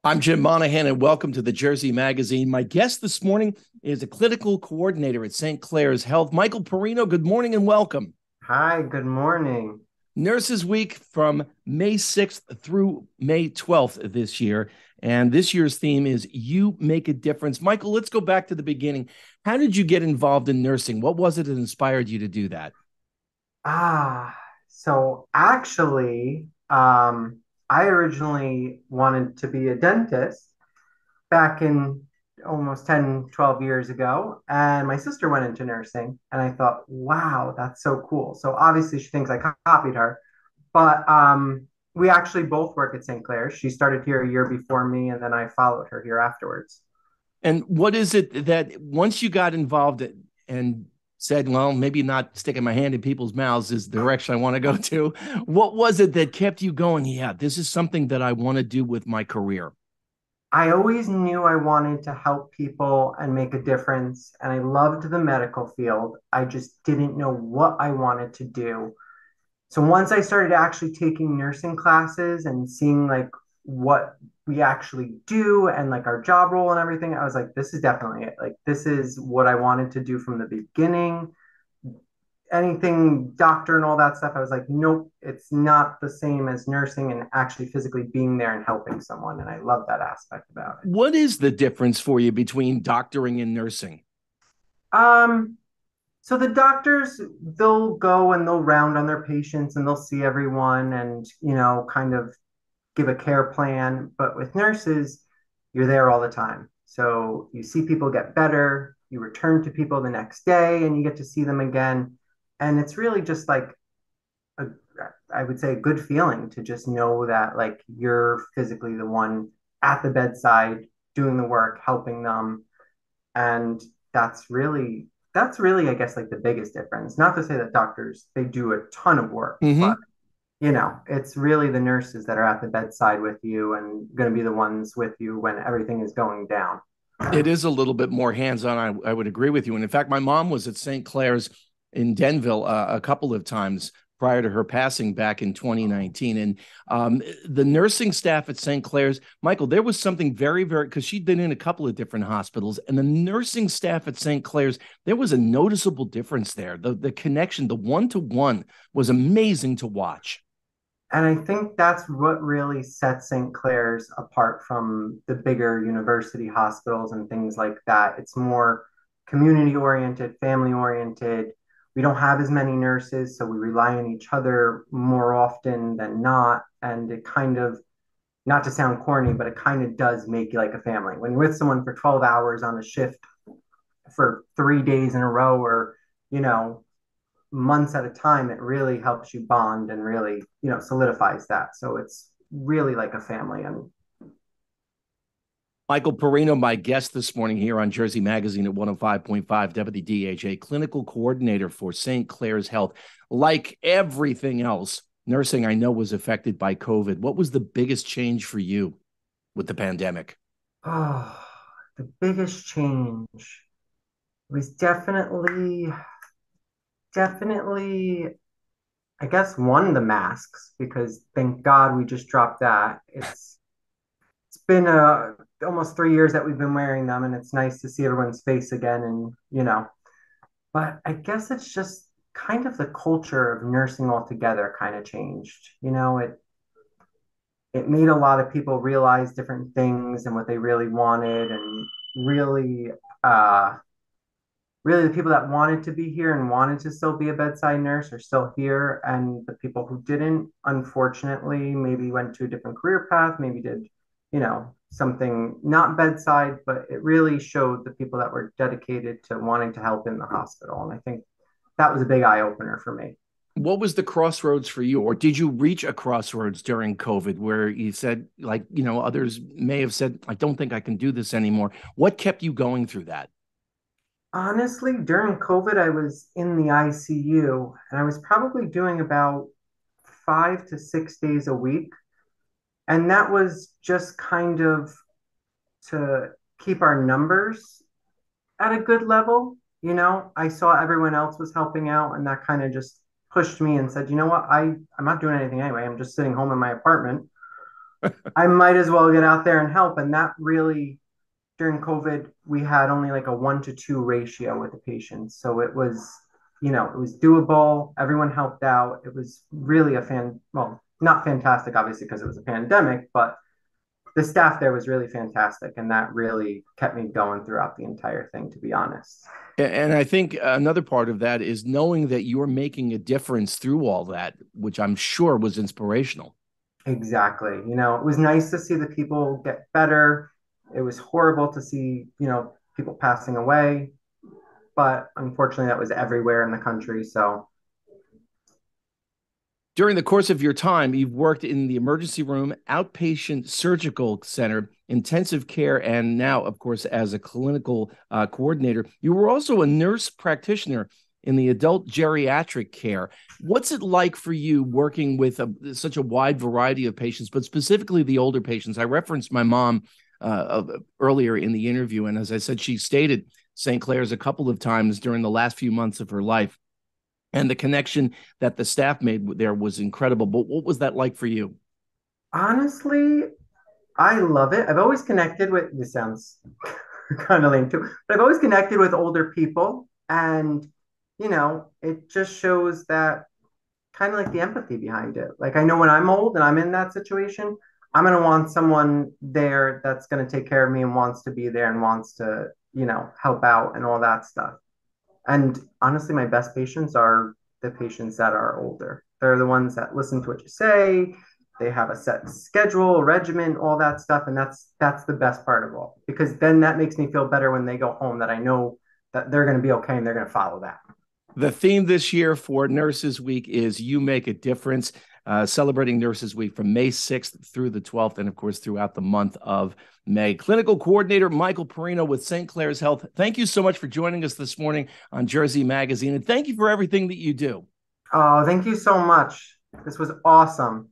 I'm Jim Monaghan, and welcome to the Jersey Magazine. My guest this morning is a clinical coordinator at Saint Clare's Health, Michael Piroino. Good morning and welcome. Hi, good morning. Nurses Week from May 6th through May 12th this year. And this year's theme is You Make a Difference. Michael, let's go back to the beginning. How did you get involved in nursing? What was it that inspired you to do that? Ah, so actually, I originally wanted to be a dentist back in almost 10, 12 years ago. And my sister went into nursing, and I thought, wow, that's so cool. So obviously, she thinks I copied her, but we actually both work at St. Clair. She started here a year before me, and then I followed her here afterwards. And what is it that once you got involved and said, well, maybe not sticking my hand in people's mouths is the direction I want to go to. What was it that kept you going? Yeah, this is something that I want to do with my career. I always knew I wanted to help people and make a difference, and I loved the medical field. I just didn't know what I wanted to do. So once I started actually taking nursing classes and seeing like what we actually do and like our job role and everything, I was like, this is definitely it. Like, this is what I wanted to do from the beginning. Anything doctor and all that stuff, I was like, nope, it's not the same as nursing and actually physically being there and helping someone. And I love that aspect about it. What is the difference for you between doctoring and nursing? Um, so the doctors, they'll go and they'll round on their patients and they'll see everyone and, kind of give a care plan. But with nurses, you're there all the time. So you see people get better, you return to people the next day and you get to see them again. And it's really just like a, I would say a good feeling to just know that like you're physically the one at the bedside doing the work, helping them. And that's really, I guess, like the biggest difference. Not to say that doctors, they do a ton of work, but Mm-hmm. it's really the nurses that are at the bedside with you and going to be the ones with you when everything is going down. It is a little bit more hands-on. I would agree with you. And in fact, my mom was at St. Clare's in Denville a couple of times prior to her passing back in 2019. And the nursing staff at St. Clare's, Michael, there was something very, very, because she'd been in a couple of different hospitals, and the nursing staff at St. Clare's, there was a noticeable difference there. The connection, the one-to-one was amazing to watch. And I think that's what really sets St. Clair's apart from the bigger university hospitals and things like that. It's more community oriented, family oriented. We don't have as many nurses, so we rely on each other more often than not. And it kind of, not to sound corny, but it kind of does make you like a family. When you're with someone for 12 hours on a shift for 3 days in a row or, you know, months at a time, it really helps you bond and really, solidifies that. So it's really like a family. And Michael Piroino, my guest this morning here on Jersey Magazine at 105.5 WDHA, clinical coordinator for St. Clare's Health. Like everything else, nursing I know was affected by COVID. What was the biggest change for you with the pandemic? oh, the biggest change was definitely, I guess, one, the masks, because thank God we just dropped that. It's been almost 3 years that we've been wearing them, and it's nice to see everyone's face again. And but I guess it's just kind of the culture of nursing altogether kind of changed. It made a lot of people realize different things and what they really wanted, and really, uh, really the people that wanted to be here and wanted to still be a bedside nurse are still here, and the people who didn't, unfortunately, maybe went to a different career path, maybe did, something not bedside, but it really showed the people that were dedicated to wanting to help in the hospital. And I think that was a big eye opener for me. What was the crossroads for you? Or did you reach a crossroads during COVID where you said, like, others may have said, I don't think I can do this anymore? What kept you going through that? Honestly, during COVID, I was in the ICU and I was probably doing about 5 to 6 days a week. And that was just kind of to keep our numbers at a good level. I saw everyone else was helping out, and that kind of just pushed me and said, you know what, I'm not doing anything anyway. I'm just sitting home in my apartment. I might as well get out there and help. And that really, during COVID, we had only like a 1-to-2 ratio with the patients. So it was, it was doable. Everyone helped out. It was really well, not fantastic, obviously, because it was a pandemic, but the staff there was really fantastic. And that really kept me going throughout the entire thing, to be honest. And I think another part of that is knowing that you're making a difference through all that, which I'm sure was inspirational. Exactly. It was nice to see the people get better. It was horrible to see, people passing away, but unfortunately that was everywhere in the country. So During the course of your time, you've worked in the emergency room, outpatient surgical center, intensive care, and now, of course, as a clinical coordinator. You were also a nurse practitioner in the adult geriatric care. What's it like for you working with such a wide variety of patients, but specifically the older patients? I referenced my mom earlier in the interview, and as I said, she stayed at St. Clare's a couple of times during the last few months of her life. And the connection that the staff made there was incredible. But what was that like for you? honestly, I love it. I've always connected with, this sounds kind of lame too, but I've always connected with older people. And, it just shows that kind of like the empathy behind it. Like I know when I'm old and I'm in that situation, I'm going to want someone there that's going to take care of me and wants to be there and wants to, help out and all that stuff. And honestly, my best patients are the patients that are older. They're the ones that listen to what you say. They have a set schedule, regimen, all that stuff, and that's the best part of all. Because then that makes me feel better when they go home that I know that they're going to be okay and they're going to follow that. The theme this year for Nurses Week is You Make a Difference, celebrating Nurses Week from May 6th through the 12th, and of course, throughout the month of May. Clinical Coordinator Michael Piroino with St. Clare's Health. Thank you so much for joining us this morning on Jersey Magazine, and thank you for everything that you do. Oh, thank you so much. This was awesome.